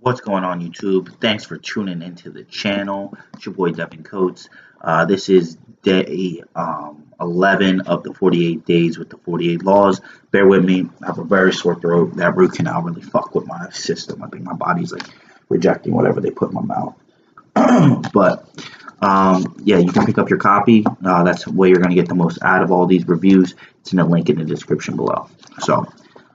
What's going on, YouTube? Thanks for tuning into the channel. It's your boy Devin Coates. This is day 11 of the 48 days with the 48 laws. Bear with me. I have a very sore throat. That root canal really fucked with my system. I think my body's like rejecting whatever they put in my mouth. Yeah, you can pick up your copy. That's where you're going to get the most out of all these reviews. It's in the link in the description below.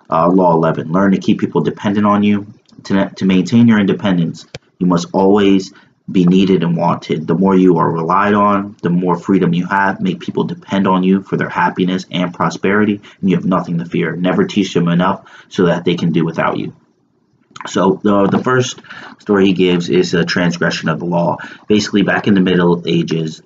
Law 11, learn to keep people dependent on you. To maintain your independence, you must always be needed and wanted. The more you are relied on, the more freedom you have. Make people depend on you for their happiness and prosperity, and you have nothing to fear. Never teach them enough so that they can do without you. So the first story he gives is a transgression of the law. Basically, back in the Middle Ages,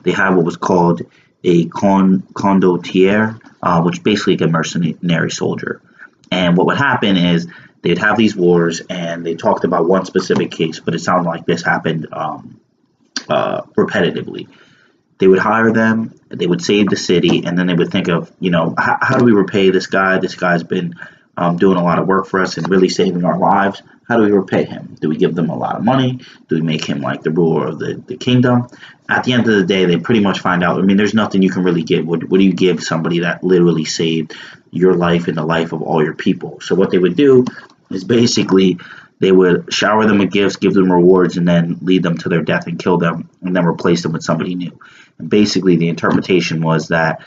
they had what was called a condottiere, which basically like a mercenary soldier. And what would happen is they'd have these wars, and they talked about one specific case, but it sounded like this happened repetitively. They would hire them, they would save the city, and then they would think of, how do we repay this guy? This guy's been doing a lot of work for us and really saving our lives. How do we repay him? Do we give them a lot of money? Do we make him like the ruler of the kingdom? At the end of the day, they pretty much find out. I mean, there's nothing you can really give. What do you give somebody that literally saved your life and the life of all your people? So what they would do is basically they would shower them with gifts, give them rewards, and then lead them to their death and kill them, and then replace them with somebody new. And basically, the interpretation was that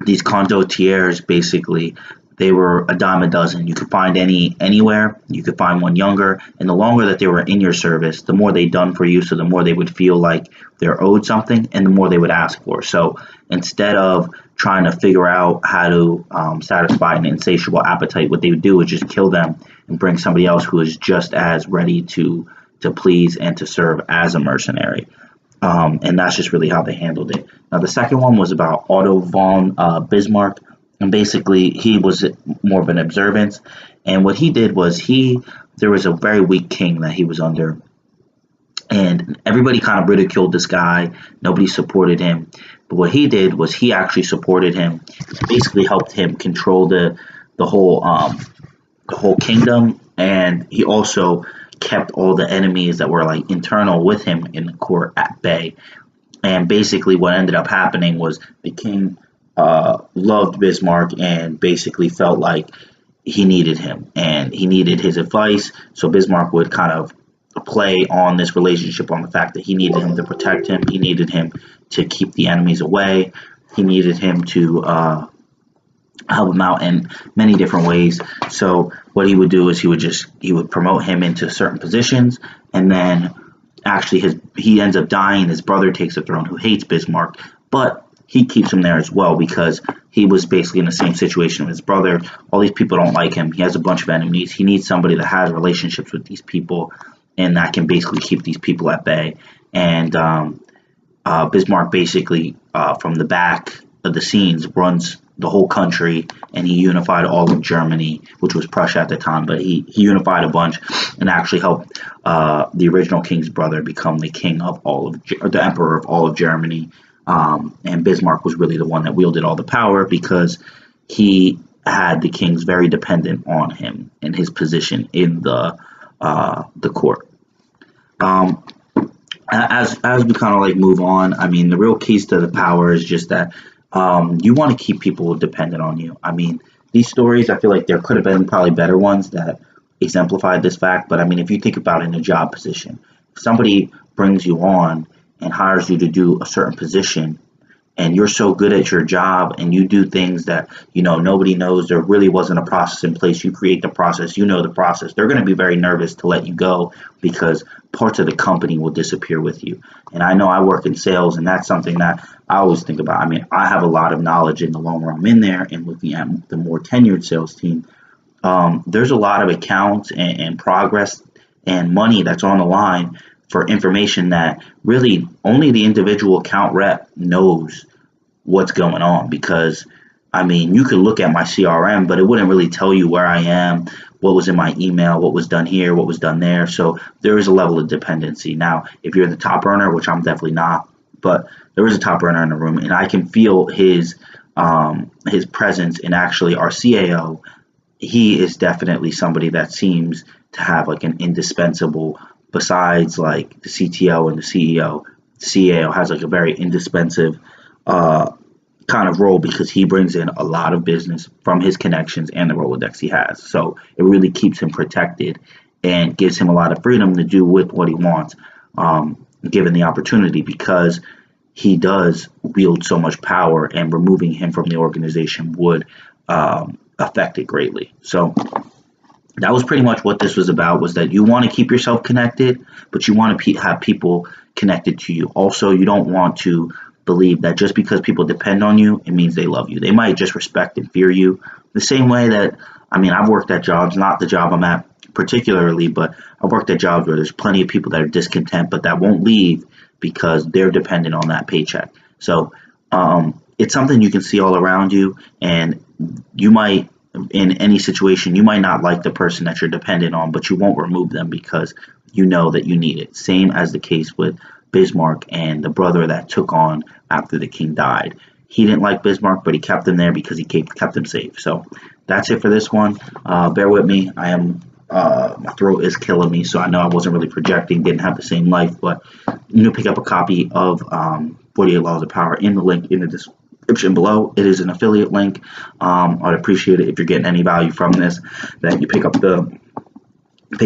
these condottières basically they were a dime a dozen. You could find anywhere. You could find one younger, and the longer that they were in your service, the more they'd done for you. So the more they would feel like they're owed something, and the more they would ask for. So instead of trying to figure out how to satisfy an insatiable appetite, what they would do is just kill them and bring somebody else who is just as ready to please and to serve as a mercenary. And that's just really how they handled it. Now, the second one was about Otto von Bismarck. And basically, he was more of an observance. And what he did was there was a very weak king that he was under. And everybody kind of ridiculed this guy. Nobody supported him. But what he did was he actually supported him. Basically helped him control the whole kingdom. And he also kept all the enemies that were like internal with him in the court at bay. And basically what ended up happening was the king loved Bismarck and basically felt like he needed him and he needed his advice. So Bismarck would kind of play on this relationship on the fact that he needed him to protect him. He needed him to keep the enemies away. He needed him to help him out in many different ways. So what he would do is he would promote him into certain positions, and then actually he ends up dying. His brother takes the throne, who hates Bismarck, but he keeps him there as well because he was basically in the same situation with his brother. All these people don't like him. He has a bunch of enemies. He needs somebody that has relationships with these people and that can basically keep these people at bay. And Bismarck basically, from the back of the scenes, runs the whole country, and he unified all of Germany, which was Prussia at the time, but he unified a bunch and actually helped the original king's brother become the king of the emperor of all of Germany. And Bismarck was really the one that wielded all the power because he had the kings very dependent on him and his position in the court. As we kind of like move on, I mean, the real keys to the power is just that you want to keep people dependent on you. I mean, these stories, I feel like there could have been probably better ones that exemplified this fact. But I mean, if you think about it in a job position, if somebody brings you on and hires you to do a certain position, and you're so good at your job and you do things that nobody knows, there really wasn't a process in place, you create the process, the process, they're going to be very nervous to let you go because parts of the company will disappear with you. And I know I work in sales, and that's something that I always think about. I mean, I have a lot of knowledge in the longer I'm in there and looking at the more tenured sales team. There's a lot of accounts and progress and money that's on the line for information that really only the individual account rep knows what's going on. Because I mean, you could look at my CRM, but it wouldn't really tell you where I am, what was in my email, what was done here, what was done there. So there is a level of dependency. Now, if you're the top earner, which I'm definitely not, but there is a top earner in the room, and I can feel his presence, and actually our CAO he is definitely somebody that seems to have like an indispensable, besides like the CTO and the CEO. The CAO has like a very indispensable uh, kind of role because he brings in a lot of business from his connections and the Rolodex he has. So it really keeps him protected and gives him a lot of freedom to do with what he wants, given the opportunity, because he does wield so much power, and removing him from the organization would affect it greatly. So that was pretty much what this was about, was that you want to keep yourself connected, but you want to have people connected to you. Also, you don't want to believe that just because people depend on you, it means they love you. They might just respect and fear you the same way that, I mean, I've worked at jobs, not the job I'm at particularly, but I've worked at jobs where there's plenty of people that are discontent, but that won't leave because they're dependent on that paycheck. So it's something you can see all around you, and you might, in any situation, you might not like the person that you're dependent on, but you won't remove them because you know that you need it. Same as the case with Bismarck and the brother that took on after the king died. He didn't like Bismarck, but he kept him there because he kept him safe. So that's it for this one. Bear with me. My throat is killing me, so I know I wasn't really projecting, didn't have the same life, but you know, pick up a copy of 48 Laws of Power in the link in the description below. It is an affiliate link. I'd appreciate it if you're getting any value from this, that you pick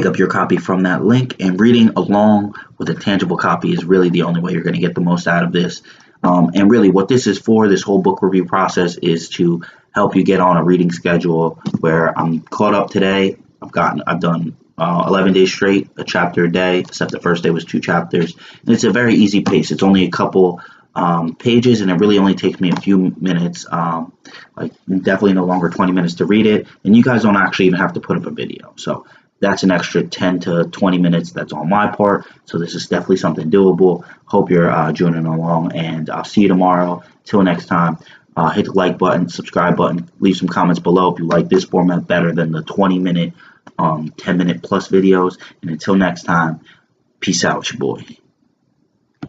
up your copy from that link, and reading along with a tangible copy is really the only way you're going to get the most out of this. And really what this is for, this whole book review process, is to help you get on a reading schedule where I'm caught up today. I've done 11 days straight, a chapter a day, except the first day was 2 chapters. And it's a very easy pace. It's only a couple pages, and it really only takes me a few minutes, like definitely no longer 20 minutes to read it. And you guys don't actually even have to put up a video. So that's an extra 10 to 20 minutes that's on my part. So this is definitely something doable. Hope you're joining along, and I'll see you tomorrow. Till next time, hit the like button, subscribe button, leave some comments below if you like this format better than the 20-minute, 10-minute plus videos. And until next time, peace out, your boy.